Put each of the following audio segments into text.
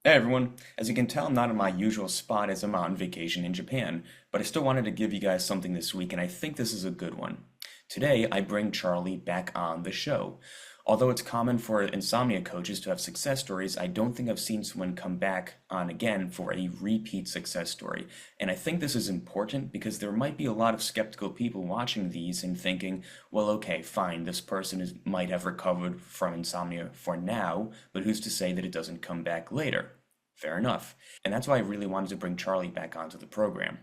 Hey everyone, as you can tell, I'm not in my usual spot as I'm on vacation in Japan, but I still wanted to give you guys something this week, and I think this is a good one. Today, I bring Charlie back on the show. Although it's common for insomnia coaches to have success stories, I don't think I've seen someone come back on again for a repeat success story. And I think this is important because there might be a lot of skeptical people watching these and thinking, well, okay, fine, this person might have recovered from insomnia for now, but who's to say that it doesn't come back later? Fair enough. And that's why I really wanted to bring Charlie back onto the program.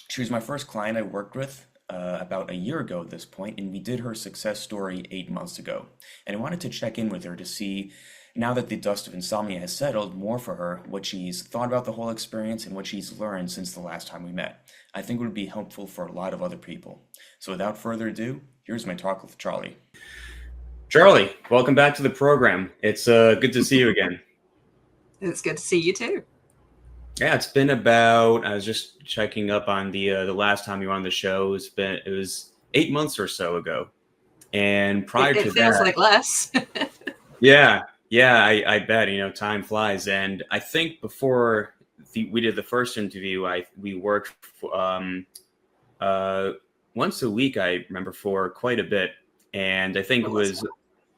She was my first client I worked with about a year ago at this point, and we did her success story 8 months ago. And I wanted to check in with her to see, now that the dust of insomnia has settled, more for her, what she's thought about the whole experience and what she's learned since the last time we met. I think it would be helpful for a lot of other people. So without further ado, here's my talk with Charlie. Charlie, welcome back to the program. It's good to see you again. It's good to see you too. Yeah, it's been about. I was just checking up on the last time you were on the show. It was 8 months or so ago, and prior It to feels that, like less. yeah, I bet time flies. And I think before we did the first interview, we worked uh, once a week. I remember for quite a bit, and I think it It was was.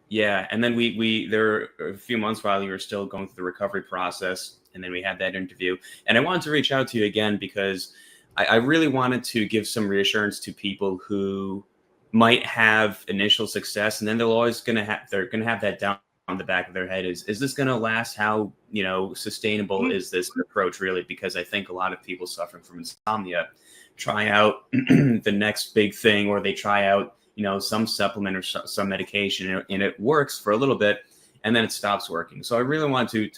Yeah, and then we there were a few months while you were still going through the recovery process, and then we had that interview. And I wanted to reach out to you again because I really wanted to give some reassurance to people who might have initial success, and then they're gonna have that down on the back of their head is this gonna last? How sustainable Mm, is this approach really? Because I think a lot of people suffering from insomnia try out the next big thing, or they try out some supplement or some medication, and it works for a little bit, and then it stops working. So I really want to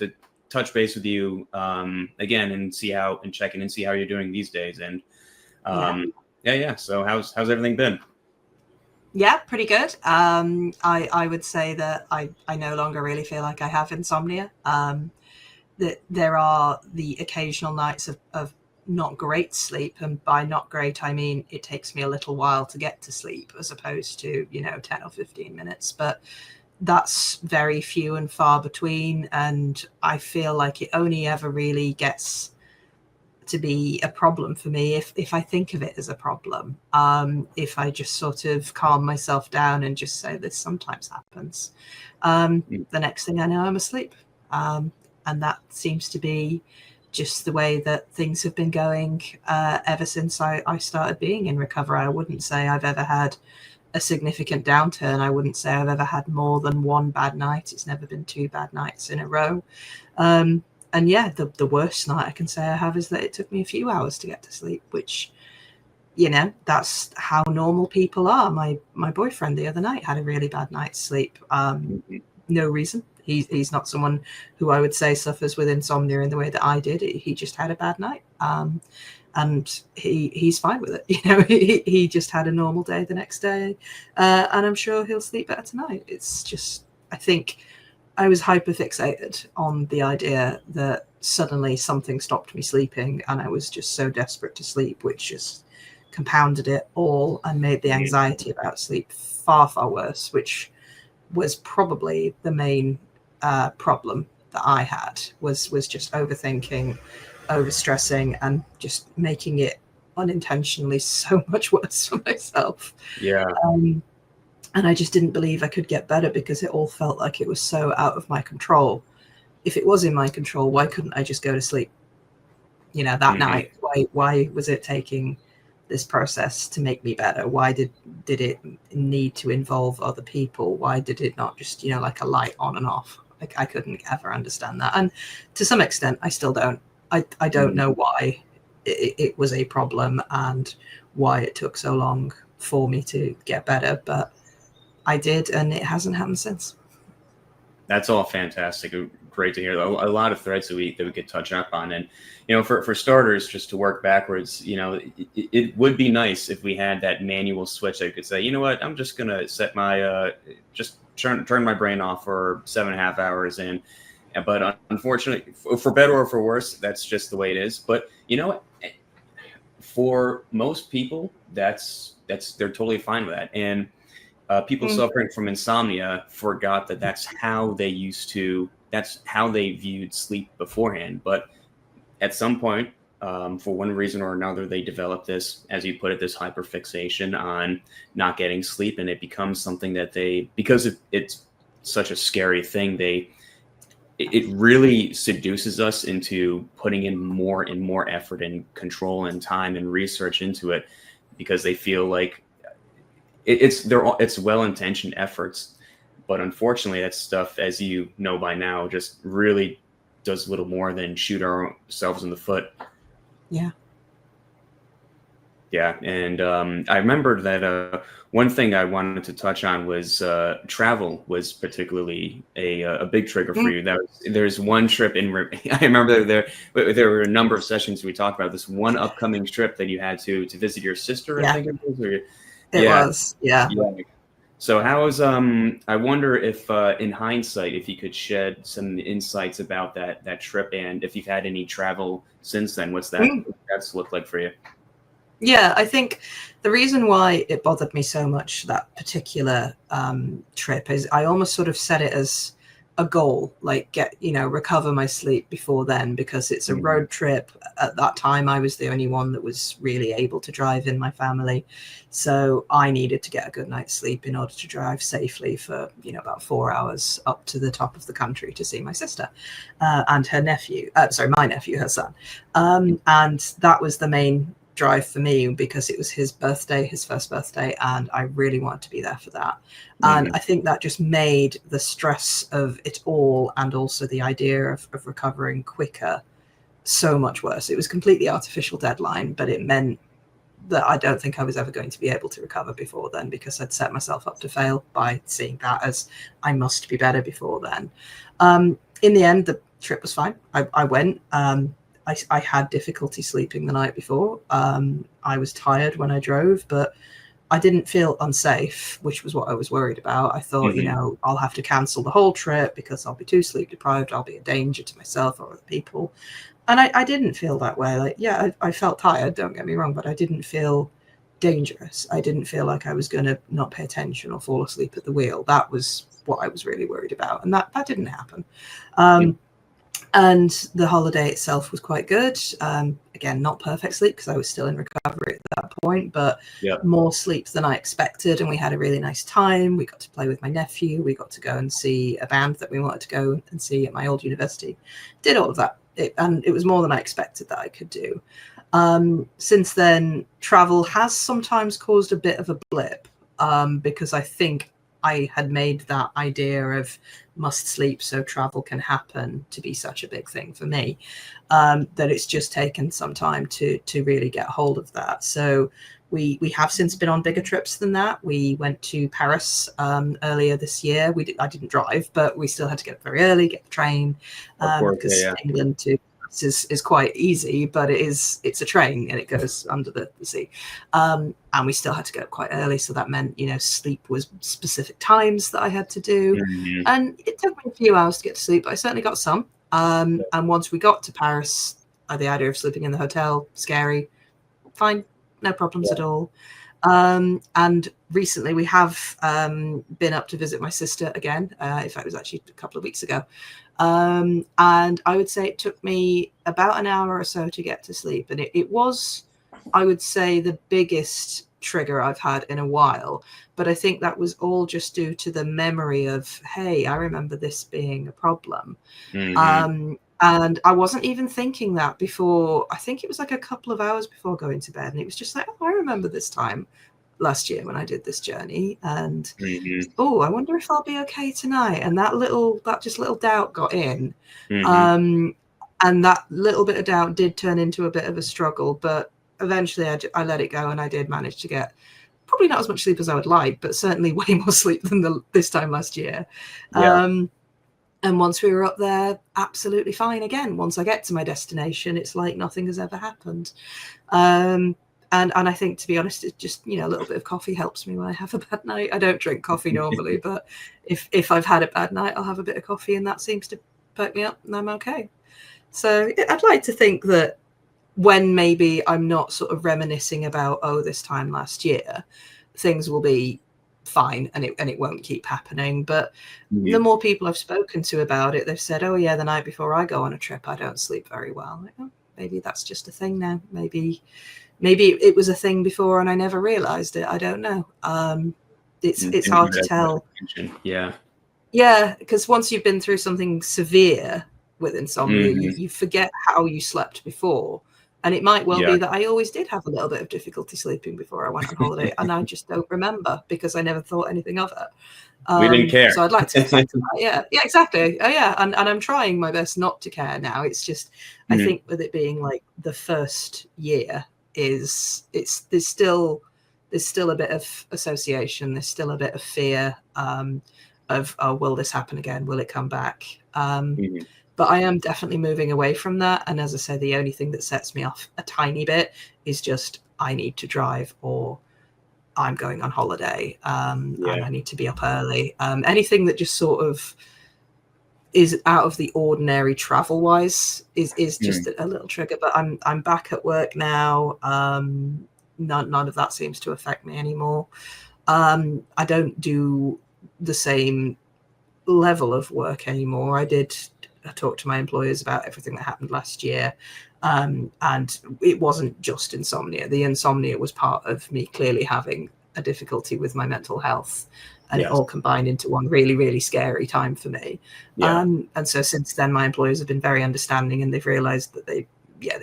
touch base with you again and check in and see how you're doing these days. And yeah. yeah. So how's everything been? Yeah, pretty good. I would say that I no longer really feel like I have insomnia. That there are the occasional nights of not great sleep, and by not great I mean it takes me a little while to get to sleep as opposed to 10 or 15 minutes, but that's very few and far between, and I feel like it only ever really gets to be a problem for me if I think of it as a problem. If I just sort of calm myself down and just say this sometimes happens, the next thing I know, I'm asleep. And that seems to be just the way that things have been going ever since I started being in recovery. I wouldn't say I've ever had a significant downturn. I wouldn't say I've ever had more than one bad night. It's never been two bad nights in a row. And yeah, the worst night I can say I have is that it took me a few hours to get to sleep, which, that's how normal people are. My boyfriend the other night had a really bad night's sleep. No reason. He's not someone who I would say suffers with insomnia in the way that I did. He just had a bad night. And he's fine with it. He just had a normal day the next day. And I'm sure he'll sleep better tonight. It's just, I think I was hyperfixated on the idea that suddenly something stopped me sleeping, and I was just so desperate to sleep, which just compounded it all and made the anxiety about sleep far, far worse, which was probably the main problem that I had was just overthinking, overstressing, and just making it unintentionally so much worse for myself. Yeah. Um, and I just didn't believe I could get better because it all felt like it was so out of my control. If it was in my control, why couldn't I just go to sleep? That Mhm. night. Why was it taking this process to make me better? Why did it need to involve other people? Why did it not just, like a light on and off? Like, I couldn't ever understand that. And to some extent, I still don't. I don't Mhm. know why it was a problem and why it took so long for me to get better, but I did, and it hasn't happened since. That's all fantastic. Great to hear. A lot of threads that we could touch up on, and for starters, just to work backwards, it would be nice if we had that manual switch that could say, you know what, I'm just gonna set my just turn my brain off for 7.5 hours, but unfortunately, for better or for worse, that's just the way it is. But you know what? For most people, that's they're totally fine with that, and people Mm, suffering from insomnia forgot that that's how they used to that's how they viewed sleep beforehand. But at some point, for one reason or another, they develop this, as you put it, this hyperfixation on not getting sleep, and it becomes something that because it's such a scary thing, it really seduces us into putting in more and more effort and control and time and research into it, because they feel like it's well-intentioned efforts, but unfortunately, that stuff, as you know by now, just really does little more than shoot ourselves in the foot. Yeah. Yeah, and I remember that one thing I wanted to touch on was travel was particularly a big trigger for you. There's one trip I remember there were a number of sessions we talked about this one upcoming trip that you had to visit your sister, I think it was. It was, yeah. So I wonder if, in hindsight, if you could shed some insights about that trip, and if you've had any travel since then, what's that's looked like for you? Yeah, I think the reason why it bothered me so much, that particular trip, is I almost sort of set it as a goal, like recover my sleep before then, because it's a road trip. At that time, I was the only one that was really able to drive in my family. So I needed to get a good night's sleep in order to drive safely for, about 4 hours up to the top of the country to see my sister and her nephew. Sorry, my nephew, her son. And that was the main drive for me, because it was his birthday, his first birthday, and I really wanted to be there for that. And I think that just made the stress of it all, and also the idea of recovering quicker, so much worse. It was a completely artificial deadline, but it meant that I don't think I was ever going to be able to recover before then, because I'd set myself up to fail by seeing that as I must be better before then. In the end, the trip was fine. I went. I had difficulty sleeping the night before. I was tired when I drove, but I didn't feel unsafe, which was what I was worried about. I thought, I'll have to cancel the whole trip because I'll be too sleep deprived. I'll be a danger to myself or other people. And I didn't feel that way. Like, yeah, I felt tired, don't get me wrong, but I didn't feel dangerous. I didn't feel like I was going to not pay attention or fall asleep at the wheel. That was what I was really worried about. And that didn't happen. And the holiday itself was quite good. Again, not perfect sleep because I was still in recovery at that point, but more sleep than I expected. And we had a really nice time. We got to play with my nephew. We got to go and see a band that we wanted to go and see at my old university. Did all of that. And it was more than I expected that I could do. Since then, travel has sometimes caused a bit of a blip, because I think I had made that idea of must sleep so travel can happen to be such a big thing for me, that it's just taken some time to really get hold of that. So we have since been on bigger trips than that. We went to Paris earlier this year. I didn't drive, but we still had to get up very early, get the train, because England to is quite easy, but it's a train and it goes under the sea, and we still had to go up quite early, so that meant sleep was specific times that I had to do, and it took me a few hours to get to sleep, but I certainly got some. And once we got to Paris, the idea of sleeping in the hotel, scary, fine, no problems at all. And recently we have been up to visit my sister again. In fact, it was actually a couple of weeks ago. And I would say it took me about an hour or so to get to sleep. And it was, I would say, the biggest trigger I've had in a while. But I think that was all just due to the memory of, hey, I remember this being a problem. And I wasn't even thinking that before. I think it was like a couple of hours before going to bed. And it was just like, oh, I remember this time last year when I did this journey. And, oh, I wonder if I'll be okay tonight. And that little doubt got in. And that little bit of doubt did turn into a bit of a struggle. But eventually I let it go, and I did manage to get probably not as much sleep as I would like, but certainly way more sleep than this time last year. And once we were up there, absolutely fine again. Once I get to my destination, it's like nothing has ever happened. And I think, to be honest, it's just, a little bit of coffee helps me when I have a bad night. I don't drink coffee normally, but if I've had a bad night, I'll have a bit of coffee, and that seems to perk me up, and I'm okay. So I'd like to think that when maybe I'm not sort of reminiscing about, oh, this time last year, things will be fine, and it won't keep happening. But Mhm. the more people I've spoken to about it, they've said, oh yeah, the night before I go on a trip, I don't sleep very well. Like, oh, maybe that's just a thing now. Maybe it was a thing before and I never realized it. I don't know. It's Didn't hard give to it as much tell. attention. Yeah. Yeah, because once you've been through something severe with insomnia, Hmm. you forget how you slept before. And it might well Yeah. be that I always did have a little bit of difficulty sleeping before I went on holiday, and I just don't remember because I never thought anything of it. We didn't care. So I'd like to get back to that. Yeah, yeah, exactly. Oh, yeah, and I'm trying my best not to care now. It's just, I think with it being like the first year, there's still a bit of association. There's still a bit of fear of, oh, will this happen again? Will it come back? But I am definitely moving away from that. And as I say, the only thing that sets me off a tiny bit is just I need to drive, or I'm going on holiday, and I need to be up early. Anything that just sort of is out of the ordinary travel wise is just a little trigger. But I'm back at work now. None of that seems to affect me anymore. I don't do the same level of work anymore. I talked to my employers about everything that happened last year. And it wasn't just insomnia. The insomnia was part of me clearly having a difficulty with my mental health, and it all combined into one really, really scary time for me. And so since then, my employers have been very understanding, and they've realized that they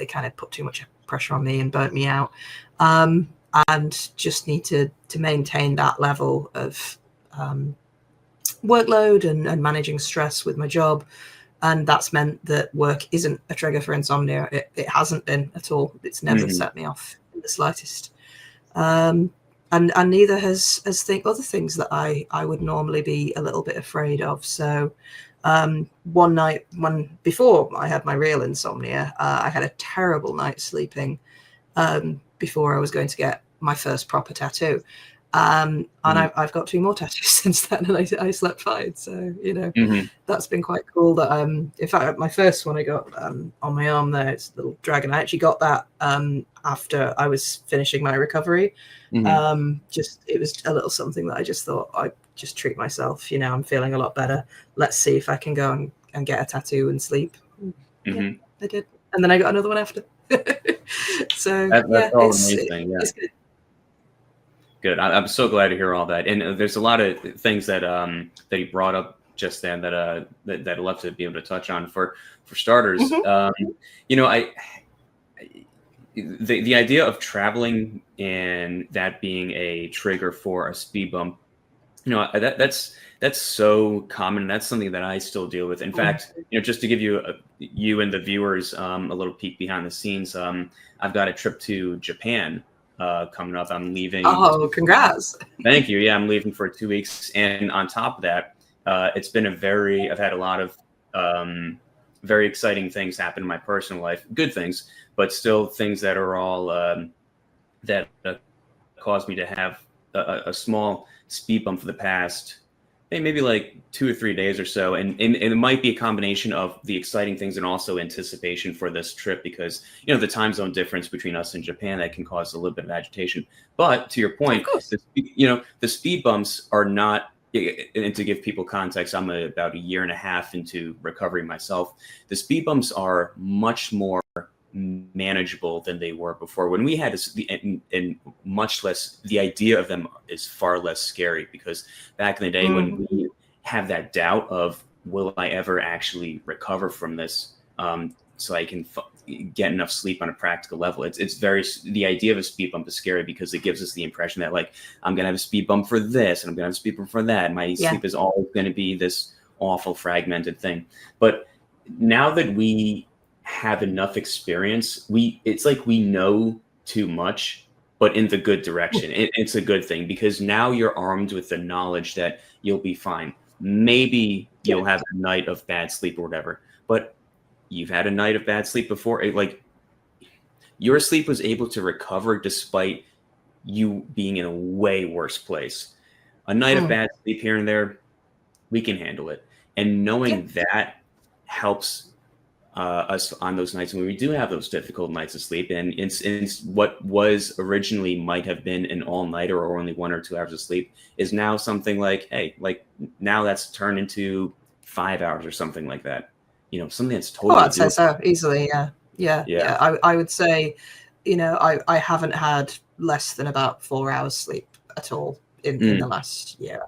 kind of put too much pressure on me and burnt me out. And just need to maintain that level of workload and managing stress with my job. And that's meant that work isn't a trigger for insomnia. It hasn't been at all. It's never set me off in the slightest. And neither has other things that I would normally be a little bit afraid of. So one night, before I had my real insomnia, I had a terrible night sleeping before I was going to get my first proper tattoo. And I've got 2 more tattoos since then, and I slept fine. So, that's been quite cool. That in fact, my first one I got on my arm there, it's a little dragon. I actually got that after I was finishing my recovery. It was a little something that I just thought I'd just treat myself. I'm feeling a lot better. Let's see if I can go and get a tattoo and sleep. Yeah, I did, and then I got another one after. So that's all amazing. It's good. Good. I'm so glad to hear all that. And there's a lot of things that that he brought up just then that I'd love to be able to touch on. For starters, the idea of traveling and that being a trigger for a speed bump, that's so common. And that's something that I still deal with. In fact, just to give you and the viewers a little peek behind the scenes, I've got a trip to Japan coming up. I'm leaving. Oh, congrats. Thank you. Yeah, I'm leaving for 2 weeks. And on top of that, it's been I've had a lot of very exciting things happen in my personal life, good things, but still things that are all that caused me to have a small speed bump for the past maybe like 2 or 3 days or so. And it might be a combination of the exciting things and also anticipation for this trip, because, the time zone difference between us and Japan, that can cause a little bit of agitation. But to your point, the speed bumps are not, and to give people context, I'm about 1.5 years into recovery myself. The speed bumps are much more manageable than they were before. When we had and much less, the idea of them is far less scary, because back in the day when we have that doubt of, will I ever actually recover from this, so I can get enough sleep on a practical level, the idea of a speed bump is scary, because it gives us the impression that, like, I'm gonna have a speed bump for this and I'm gonna have a speed bump for that. My sleep is always going to be this awful fragmented thing. But now that we have enough experience, it's like we know too much, but in the good direction. It's a good thing, because now you're armed with the knowledge that you'll be fine. Maybe you'll have a night of bad sleep or whatever, but you've had a night of bad sleep before. Like, your sleep was able to recover despite you being in a way worse place. A night of bad sleep here and there, we can handle it. And knowing that helps us on those nights when we do have those difficult nights of sleep. And it's what was originally might have been an all-nighter or only 1 or 2 hours of sleep is now something like, hey, like now that's turned into 5 hours or something like that. You know, something that's Oh, totally I'd say doable. so easily. Yeah, yeah, Yeah. yeah. I would say, I haven't had less than about 4 hours sleep at all in the last year,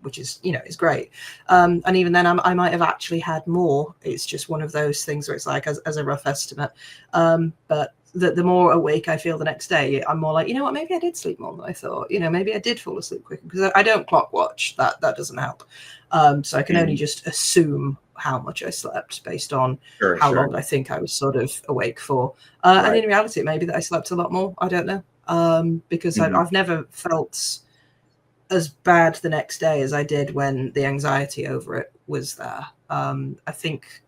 which is is great. And even then, I might have actually had more. It's just one of those things where it's like as a rough estimate. But the more awake I feel the next day, I'm more like, you know what, maybe I did sleep more than I thought. Maybe I did fall asleep quicker because I don't clock watch. That doesn't help. So I can only just assume how much I slept based on Sure, how sure. long I think I was sort of awake for. And Right. in reality, it may be that I slept a lot more. I don't know. Because Mhm. I've never felt as bad the next day as I did when the anxiety over it was there. I think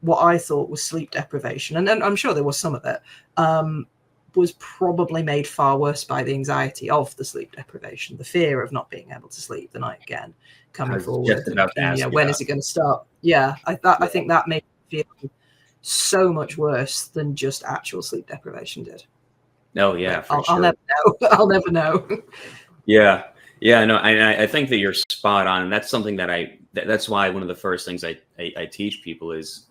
what I thought was sleep deprivation, and I'm sure there was some of it, was probably made far worse by the anxiety of the sleep deprivation, the fear of not being able to sleep the night again I coming was just forward, and about to ask you when that. is it going to start? Yeah, I Yeah. think that made me feel so much worse than just actual sleep deprivation did. Oh, yeah, But for I'll sure. never know. I'll never know. Yeah. Yeah, no, I think that you're spot on, and that's something that that's why one of the first things I teach people is,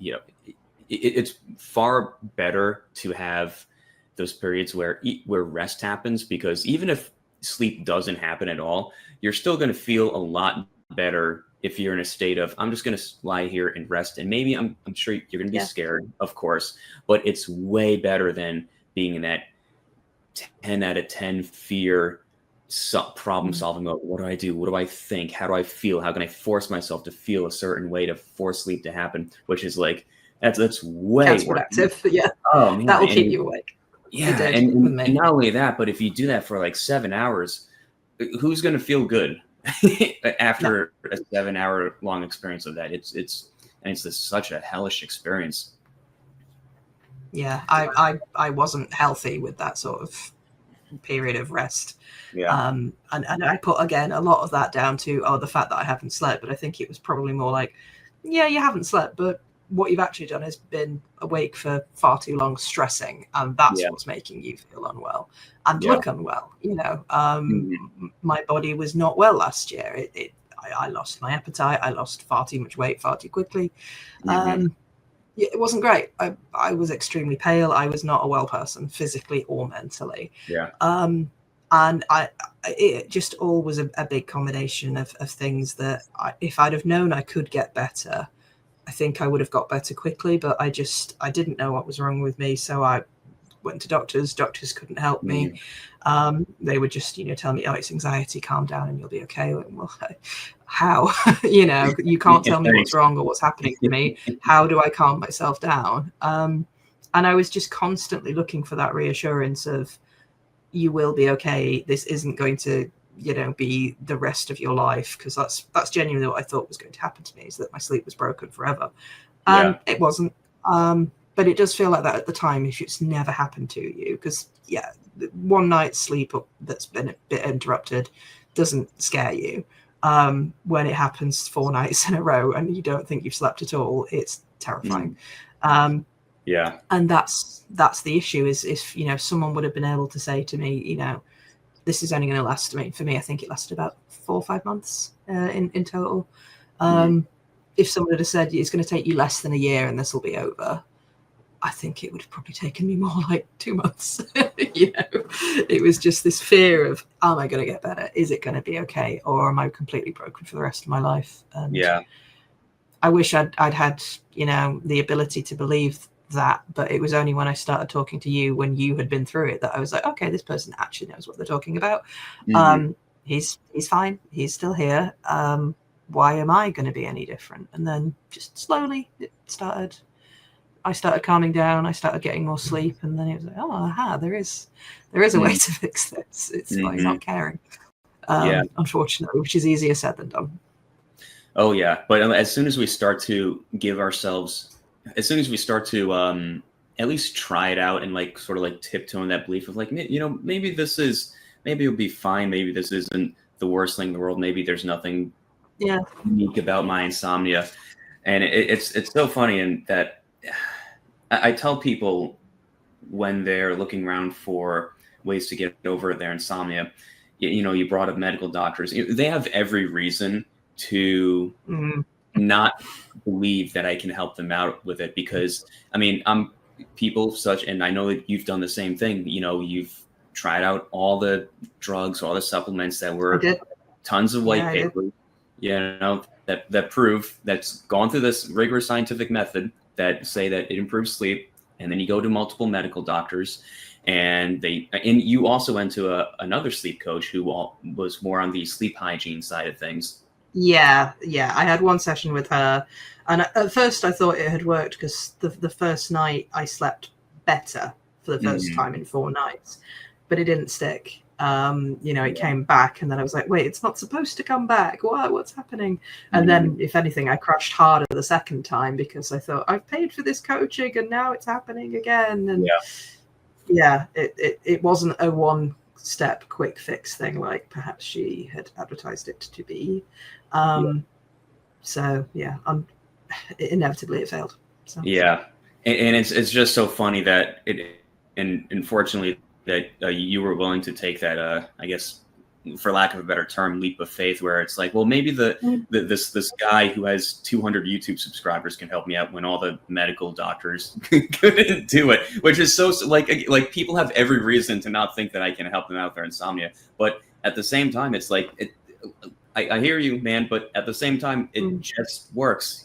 it's far better to have those periods where rest happens, because even if sleep doesn't happen at all, you're still going to feel a lot better if you're in a state of, I'm just going to lie here and rest. And maybe I'm sure you're going to be Yeah. scared, of course, but it's way better than being in that 10 out of 10 fear problem Mm. solving mode. What do I do? What do I think? How do I feel? How can I force myself to feel a certain way to force sleep to happen? Which is like, that's way worse. Counterproductive. But yeah, Oh man. that will keep And you awake. It yeah, did with and me. not only that, but if you do that for like 7 hours, who's going to feel good No. after a 7 hour long experience of that? It's just such a hellish experience. Yeah, I wasn't healthy with that sort of period of rest. Yeah. And I put again a lot of that down to the fact that I haven't slept, but I think it was probably more like, yeah, you haven't slept, but what you've actually done is been awake for far too long, stressing, and that's Yeah. what's making you feel unwell and Yeah. look unwell. Mhm. My body was not well last year. I lost my appetite. I lost far too much weight far too quickly. Mhm. Um, it wasn't great. I was extremely pale. I was not a well person, physically or mentally. Yeah. Um, and it just all was a big combination of things that if I'd have known I could get better, I think I would have got better quickly. But I didn't know what was wrong with me, so I went to doctors. Doctors couldn't help me. Mhm. They would just tell me, oh, it's anxiety, calm down and you'll be okay. Well, how? You can't tell me what's Thanks. wrong or what's happening to me. How do I calm myself down? And I was just constantly looking for that reassurance of, you will be okay. This isn't going to be the rest of your life, because that's genuinely what I thought was going to happen to me, is that my sleep was broken forever. And Yeah. it wasn't. But it does feel like that at the time if it's never happened to you, because one night's sleep that's been a bit interrupted doesn't scare you. When it happens 4 nights in a row and you don't think you've slept at all, it's terrifying. Mhm. Um, Yeah. and that's the issue, is if someone would have been able to say to me, this is only going to last, for me, I think it lasted about 4 or 5 months in total. Mhm. If someone had said it's going to take you less than a year and this will be over, I think it would have probably taken me more like 2 months. It was just this fear of, am I going to get better? Is it going to be okay? Or am I completely broken for the rest of my life? And Yeah. I wish I'd had, the ability to believe that, but it was only when I started talking to you, when you had been through it, that I was like, okay, this person actually knows what they're talking about. Mhm. He's fine. He's still here. Why am I going to be any different? And then just slowly I started calming down. I started getting more sleep, and then it was like, oh, aha, there is a way Mhm. to fix this. It's by Mhm. not caring, Yeah. unfortunately, which is easier said than done. Oh, yeah. But as soon as we start to give ourselves, as soon as we start to at least try it out and like sort of like tiptoe in that belief of like, maybe maybe it'll be fine. Maybe this isn't the worst thing in the world. Maybe there's nothing Yeah. unique about my insomnia. And it's so funny, and that I tell people when they're looking around for ways to get over their insomnia, you brought up medical doctors. They have every reason to Mm. not believe that I can help them out with it, because I mean, I'm people such, and I know that you've done the same thing. You've tried out all the drugs, all the supplements that I were did. tons of Yeah, white I did. papers, that prove that's gone through this rigorous scientific method that say that it improves sleep. And then you go to multiple medical doctors, and you also went to another sleep coach who was more on the sleep hygiene side of things. Yeah, yeah. I had one session with her, and at first I thought it had worked because the first night I slept better for the first Mhm. time in 4 nights, but it didn't stick. It Yeah. came back, and then I was like, wait, it's not supposed to come back. What's happening? And Mhm. then, if anything, I crashed harder the second time because I thought I've paid for this coaching, and now it's happening again. And Yeah. yeah, it wasn't a one-step quick fix thing like perhaps she had advertised it to be. Yeah. So yeah, inevitably it failed. So Yeah. And it's just so funny that and unfortunately that you were willing to take that, I guess, for lack of a better term, leap of faith, where it's like, well, maybe this guy who has 200 YouTube subscribers can help me out when all the medical doctors couldn't do it, which is so like people have every reason to not think that I can help them out with their insomnia, but at the same time, it's like I hear you, man, but at the same time, it just works,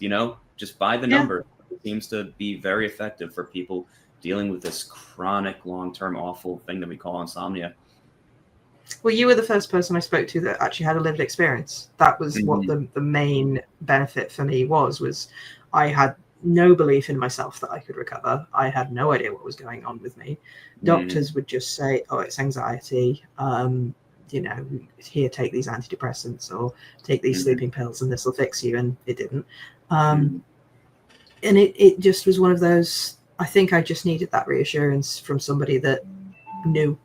just by the yeah. number. It seems to be very effective for people dealing with this chronic, long-term, awful thing that we call insomnia. Well, you were the first person I spoke to that actually had a lived experience. That was what the main benefit for me was I had no belief in myself that I could recover. I had no idea what was going on with me. Doctors would just say, oh, it's anxiety. Here, take these antidepressants or take these sleeping pills and this will fix you. And it didn't. And it just was one of those, I think I just needed that reassurance from somebody that knew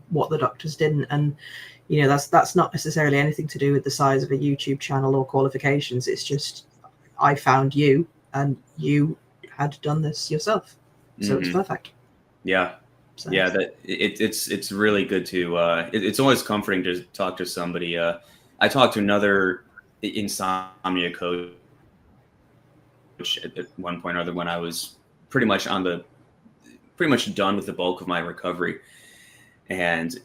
what the doctors didn't. And that's not necessarily anything to do with the size of a YouTube channel or qualifications. It's just I found you and you had done this yourself, so it's perfect. Yeah. So. Yeah, that it's really good to it's always comforting to talk to somebody. I talked to another insomnia coach at one point or other when I was pretty much done with the bulk of my recovery. And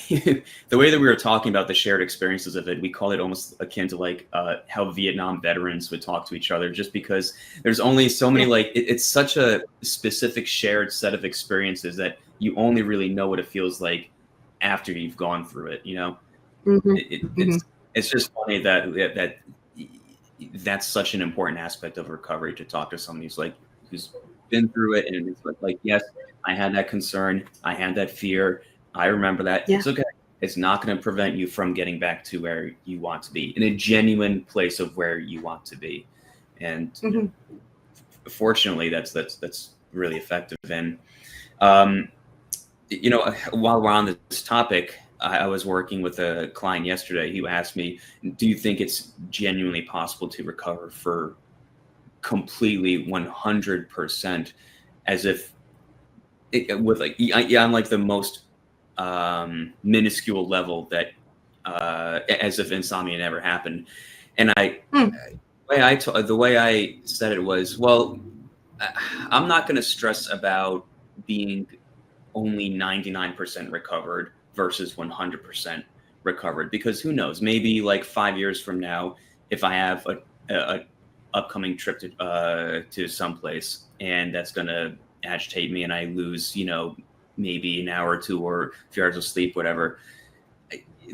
the way that we were talking about the shared experiences of it, we call it almost akin to like how Vietnam veterans would talk to each other, just because there's only so many, it's such a specific shared set of experiences that you only really know what it feels like after you've gone through it, It's just funny that that's such an important aspect of recovery, to talk to somebody who's been through it, and it's like, yes, I had that concern, I had that fear, I remember that. Yeah. It's okay. It's not going to prevent you from getting back to where you want to be, in a genuine place of where you want to be. And fortunately, that's really effective. And while we're on this topic, I was working with a client yesterday who asked me, do you think it's genuinely possible to recover for completely 100%, as if with on like the most minuscule level, that as if insomnia never happened? And the way I said it was, well, I'm not going to stress about being only 99% recovered versus 100% recovered, because who knows, maybe like 5 years from now, if I have a upcoming trip to someplace and that's going to agitate me and I lose, maybe an hour or two or a few hours of sleep, whatever,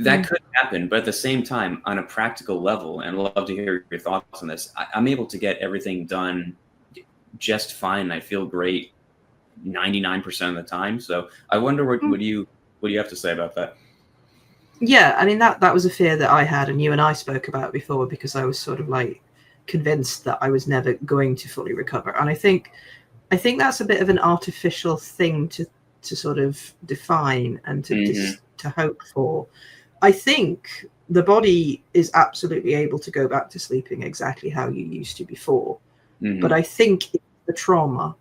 that could happen. But at the same time, on a practical level, and I'd love to hear your thoughts on this, I'm able to get everything done just fine. I feel great 99% of the time. So I wonder what do you have to say about that? Yeah, I mean, that was a fear that I had, and you and I spoke about before, because I was sort of like convinced that I was never going to fully recover. And I think that's a bit of an artificial thing to sort of define and to hope for. I think the body is absolutely able to go back to sleeping exactly how you used to before. But I think it's the trauma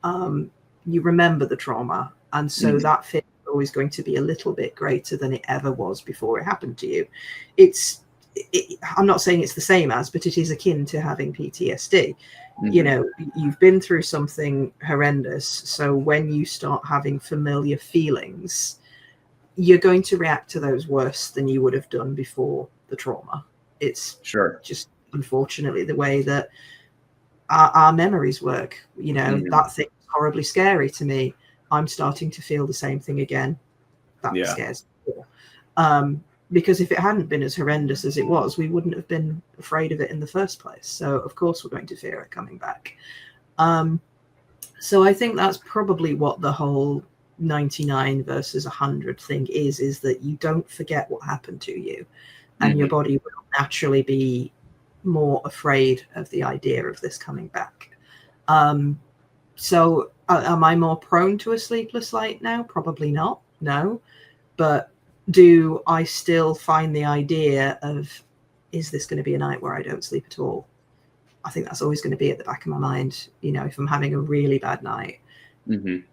you remember the trauma, and so that fear is always going to be a little bit greater than it ever was before it happened to you. I'm not saying it's the same as, but it is akin to having PTSD. You know, you've been through something horrendous, so when you start having familiar feelings, you're going to react to those worse than you would have done before the trauma. It's just unfortunately the way that our memories work. You know, that thing's horribly scary to me. I'm starting to feel the same thing again. That scares me more. Because if it hadn't been as horrendous as it was, we wouldn't have been afraid of it in the first place. So of course we're going to fear it coming back. So I think that's probably what the whole 99 versus 100 thing is that you don't forget what happened to you, and your body will naturally be more afraid of the idea of this coming back. So am I more prone to a sleepless night now? Probably not, no. But do I still find the idea of, is this going to be a night where I don't sleep at all? I think that's always going to be at the back of my mind, you know, if I'm having a really bad night. And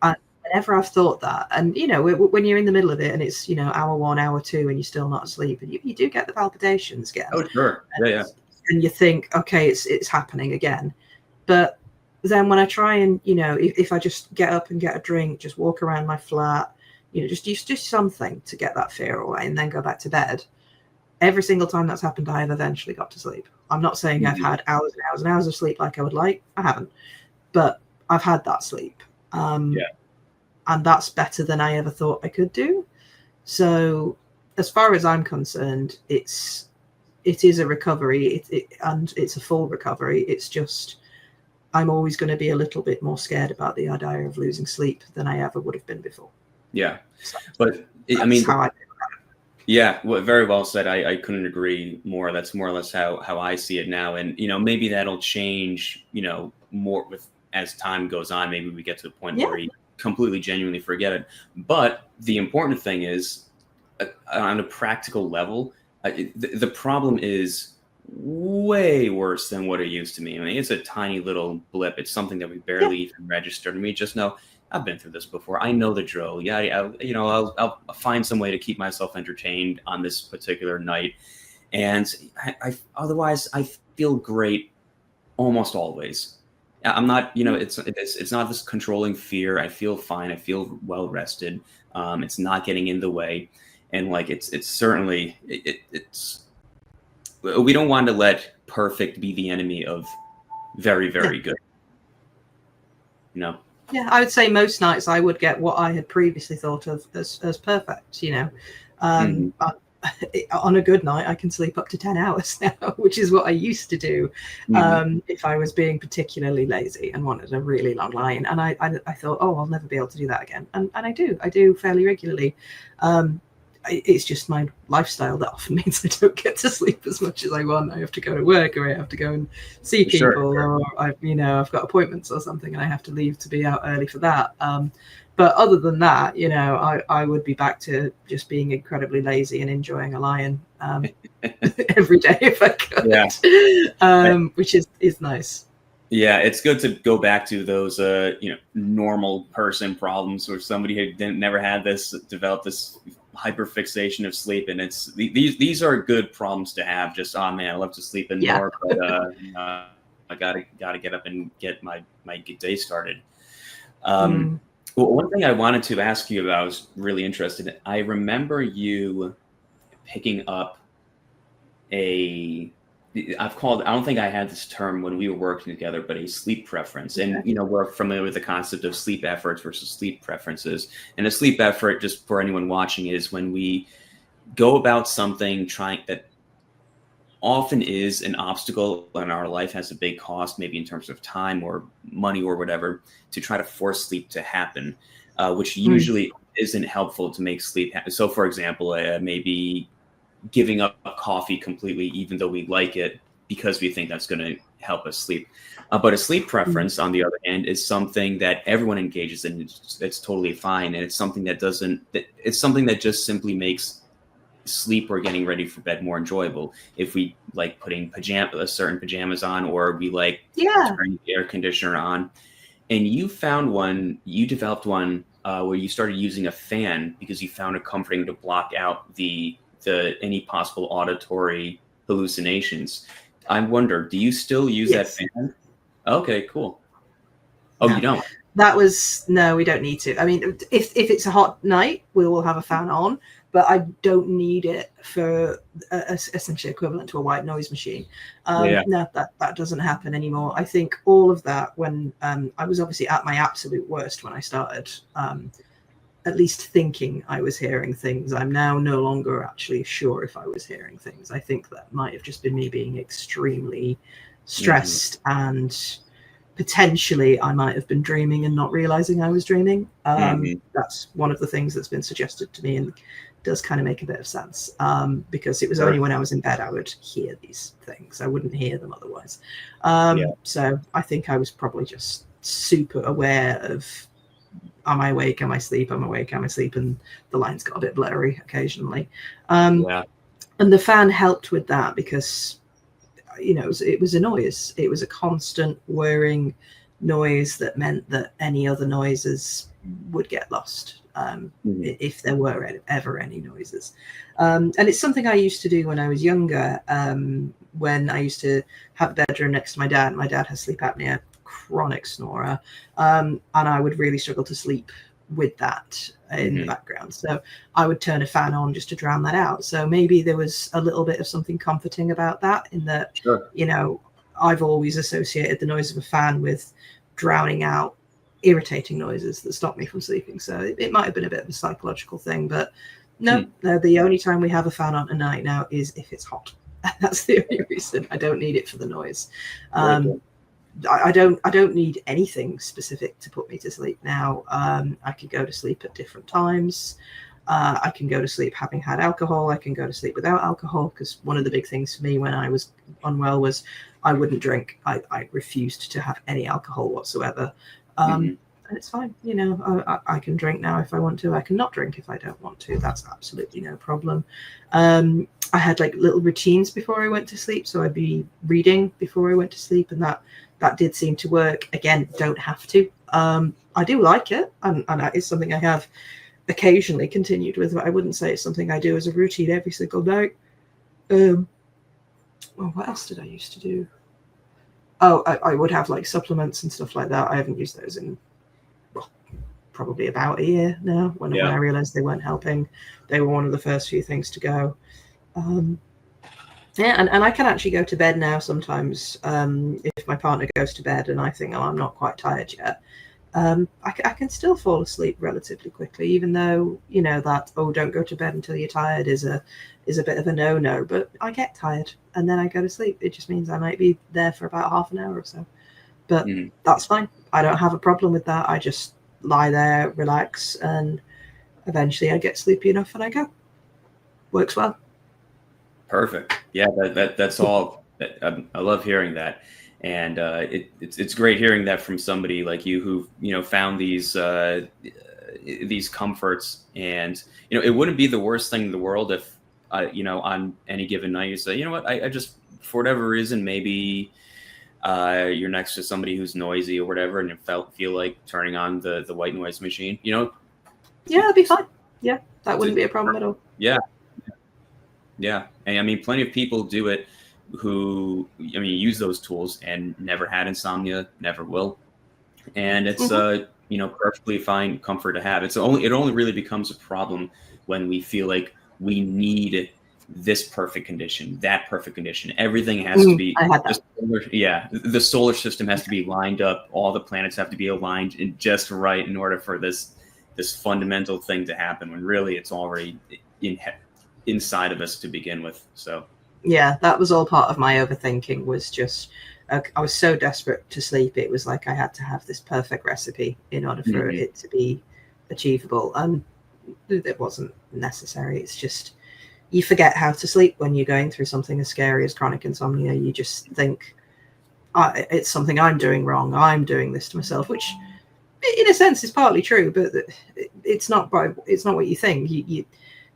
whenever I've thought that, and, you know, when you're in the middle of it and it's, you know, hour 1, hour 2, and you're still not asleep, and you do get the palpitations again. Oh, sure. And you think, okay, it's happening again. But then when I try and, you know, if I just get up and get a drink, just walk around my flat, you know, just something to get that fear away and then go back to bed. Every single time that's happened, I have eventually got to sleep. I'm not saying I've had hours and hours and hours of sleep like I would like. I haven't. But I've had that sleep. And that's better than I ever thought I could do. So as far as I'm concerned, it is a recovery, and it's a full recovery. It's just I'm always going to be a little bit more scared about the idea of losing sleep than I ever would have been before. Yeah. So but I mean, well, very well said. I couldn't agree more. That's more or less how I see it now. And, you know, maybe that'll change, you know, more as time goes on. Maybe we get to the point where we completely genuinely forget it. But the important thing is, on a practical level, the problem is way worse than what it used to be. I mean, it's a tiny little blip. It's something that we barely even registered. And we just know, I've been through this before. I know the drill. I'll find some way to keep myself entertained on this particular night. And otherwise, I feel great almost always. I'm not, you know, it's not this controlling fear. I feel fine. I feel well rested. It's not getting in the way. And like, it's certainly, we don't want to let perfect be the enemy of very, very good. You know? Yeah, I would say most nights I would get what I had previously thought of as perfect, you know. On a good night, I can sleep up to 10 hours now, which is what I used to do if I was being particularly lazy and wanted a really long line. And I thought, oh, I'll never be able to do that again. And I do fairly regularly. It's just my lifestyle that often means I don't get to sleep as much as I want. I have to go to work, or I have to go and see people, or I've got appointments or something, and I have to leave to be out early for that. But other than that, you know, I would be back to just being incredibly lazy and enjoying a lion every day if I could, which is nice. Yeah, it's good to go back to those, normal person problems where somebody who never had this, developed this hyperfixation of sleep, and it's these are good problems to have. Just, oh man, I love to sleep in more, but I gotta get up and get my day started. Well, one thing I wanted to ask you about, I was really interested in, I remember you picking up I don't think I had this term when we were working together, but a sleep preference. And, you know, we're familiar with the concept of sleep efforts versus sleep preferences. And a sleep effort, just for anyone watching, is when we go about something that often is an obstacle in our life, has a big cost, maybe in terms of time or money or whatever, to try to force sleep to happen, which usually isn't helpful to make sleep happen. So, for example, maybe giving up coffee completely, even though we like it, because we think that's going to help us sleep. But a sleep preference, on the other hand, is something that everyone engages in. It's totally fine. And it's something that just simply makes sleep or getting ready for bed more enjoyable. If we like putting certain pajamas on, or we like turning the air conditioner on. and you developed one where you started using a fan because you found it comforting to block out the any possible auditory hallucinations. I wonder, do you still use that Yes. fan? Okay, cool. Oh, No. you don't? No, we don't need to. I mean, if it's a hot night, we will have a fan on, but I don't need it for essentially equivalent to a white noise machine. Yeah. No, that doesn't happen anymore. I think all of that when I was obviously at my absolute worst when I started at least thinking I was hearing things. I'm now no longer actually sure if I was hearing things. I think that might have just been me being extremely stressed, and potentially I might have been dreaming and not realizing I was dreaming. That's one of the things that's been suggested to me, and does kind of make a bit of sense, because it was only when I was in bed I would hear these things. I wouldn't hear them otherwise. So I think I was probably just super aware of, am I awake? Am I asleep? Am I awake? Am I asleep? And the lines got a bit blurry occasionally. And the fan helped with that because, you know, it was a noise. It was a constant whirring noise that meant that any other noises would get lost, if there were ever any noises. And it's something I used to do when I was younger, when I used to have a bedroom next to my dad. My dad has sleep apnea, chronic snorer, and I would really struggle to sleep with that in the background. So I would turn a fan on just to drown that out. So maybe there was a little bit of something comforting about that, in that, you know, I've always associated the noise of a fan with drowning out irritating noises that stop me from sleeping. So it might have been a bit of a psychological thing, but no, the only time we have a fan on at night now is if it's hot. That's the only reason. I don't need it for the noise. I don't need anything specific to put me to sleep now. I can go to sleep at different times. I can go to sleep having had alcohol. I can go to sleep without alcohol, because one of the big things for me when I was unwell was I wouldn't drink. I refused to have any alcohol whatsoever. And it's fine. You know, I can drink now if I want to. I can not drink if I don't want to. That's absolutely no problem. I had like little routines before I went to sleep. So I'd be reading before I went to sleep, and that did seem to work. Again, don't have to. I do like it, and that is something I have occasionally continued with, but I wouldn't say it's something I do as a routine every single night. Well, what else did I used to do? Oh, I would have like supplements and stuff like that. I haven't used those in, well, probably about a year now. When I realized they weren't helping, they were one of the first few things to go. And I can actually go to bed now sometimes, if my partner goes to bed and I think, oh, I'm not quite tired yet. I can still fall asleep relatively quickly, even though, you know, that, oh, don't go to bed until you're tired is a bit of a no-no. But I get tired and then I go to sleep. It just means I might be there for about half an hour or so. But that's fine. I don't have a problem with that. I just lie there, relax, and eventually I get sleepy enough and I go. Works well. Perfect. Yeah, that's all. I love hearing that, and it's great hearing that from somebody like you who, you know, found these comforts. And, you know, it wouldn't be the worst thing in the world if, you know, on any given night you say, you know what, I just, for whatever reason, maybe you're next to somebody who's noisy or whatever, and you feel like turning on the white noise machine. You know. Yeah, it'd be fine. Yeah, that wouldn't be a problem at all. Yeah. Yeah. And I mean, plenty of people do it who, I mean, use those tools and never had insomnia, never will. And it's, you know, perfectly fine comfort to have. It only really becomes a problem when we feel like we need this perfect condition, that perfect condition. Everything has to be, the solar system has to be lined up. All the planets have to be aligned and just right in order for this fundamental thing to happen, when really it's already inside of us to begin with. So yeah, that was all part of my overthinking. Was just I was so desperate to sleep, it was like I had to have this perfect recipe in order for it to be achievable, and it wasn't necessary. It's just you forget how to sleep when you're going through something as scary as chronic insomnia. You just think, it's something I'm doing wrong, I'm doing this to myself, which in a sense is partly true, but it's not what you think.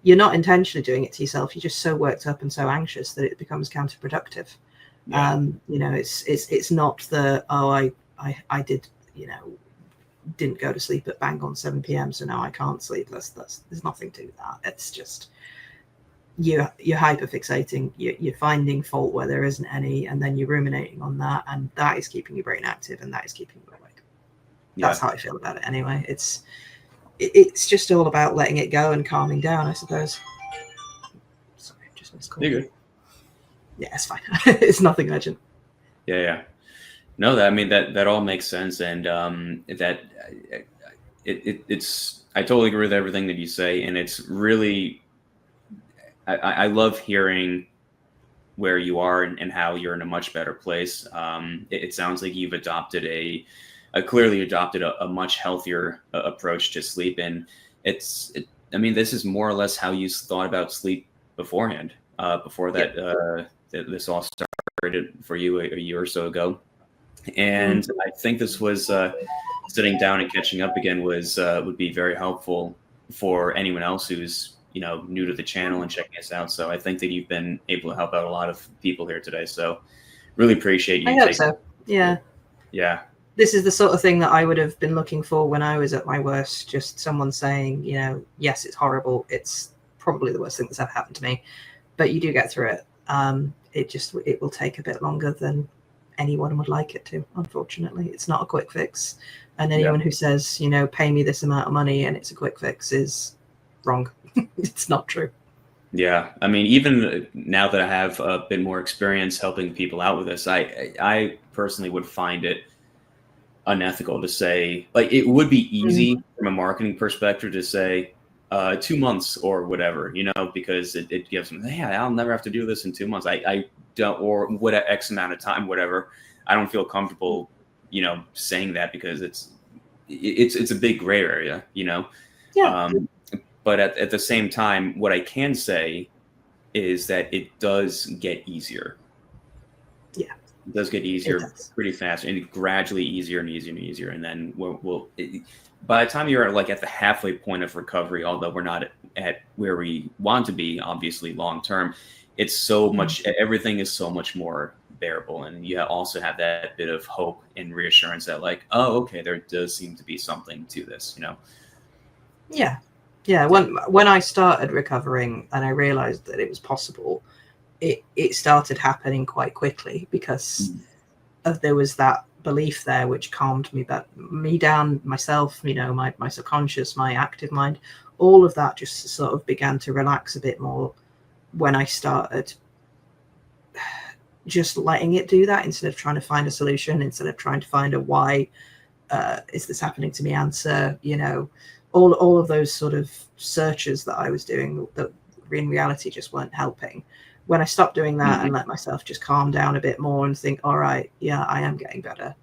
You're not intentionally doing it to yourself. You're just so worked up and so anxious that it becomes counterproductive. You know, it's not the, oh, I did, you know, didn't go to sleep at bang on 7 p.m. so now I can't sleep. There's nothing to that. It's just you're hyperfixating, you're finding fault where there isn't any, and then you're ruminating on that, and that is keeping your brain active, and that is keeping you awake. That's how I feel about it anyway. It's just all about letting it go and calming down, I suppose. Sorry, just missed call. You're good. Yeah, it's fine. It's nothing urgent. Yeah. No, that all makes sense, and it's I totally agree with everything that you say, and it's really I love hearing where you are and how you're in a much better place. It sounds like you've clearly adopted a much healthier approach to sleep, and this is more or less how you thought about sleep beforehand, before that this all started for you a year or so ago. And I think this was sitting down and catching up again would be very helpful for anyone else who's new to the channel and checking us out. So I think that you've been able to help out a lot of people here today. So really appreciate you. I hope so. Yeah. Yeah. This is the sort of thing that I would have been looking for when I was at my worst. Just someone saying, yes, it's horrible. It's probably the worst thing that's ever happened to me, but you do get through it. It will take a bit longer than anyone would like it to. Unfortunately, it's not a quick fix. And anyone who says, pay me this amount of money and it's a quick fix is wrong. It's not true. Yeah. Even now that I have a bit more experience helping people out with this, I personally would find it unethical to say, like, it would be easy from a marketing perspective to say 2 months or whatever, because it gives them, hey, I'll never have to do this in 2 months. I don't, or what X amount of time, whatever. I don't feel comfortable, saying that because it's a big gray area, Yeah. But at the same time, what I can say is that it does get easier. Yeah. It does get easier pretty fast, and gradually easier and easier and easier. And then by the time you're at the halfway point of recovery, although we're not at where we want to be, obviously long term, it's so much, everything is so much more bearable. And you also have that bit of hope and reassurance that okay, there does seem to be something to this, Yeah. Yeah. When I started recovering and I realized that it was possible, it started happening quite quickly because there was that belief there which calmed me down, myself, my subconscious, my active mind, all of that just sort of began to relax a bit more when I started just letting it do that, instead of trying to find a solution, instead of trying to find a why is this happening to me answer, all of those sort of searches that I was doing that in reality just weren't helping. When I stopped doing that and let myself just calm down a bit more and think, all right, yeah, I am getting better,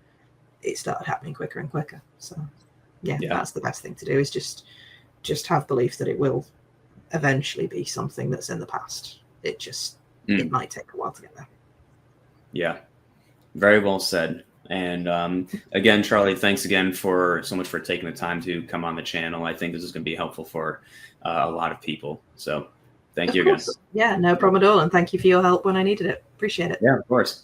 it started happening quicker and quicker. So yeah, that's the best thing to do, is just have belief that it will eventually be something that's in the past. It might take a while to get there. Yeah. Very well said. And again, Charly, thanks again so much for taking the time to come on the channel. I think this is going to be helpful for a lot of people. So thank you again. Yeah, no problem at all. And thank you for your help when I needed it. Appreciate it. Yeah, of course.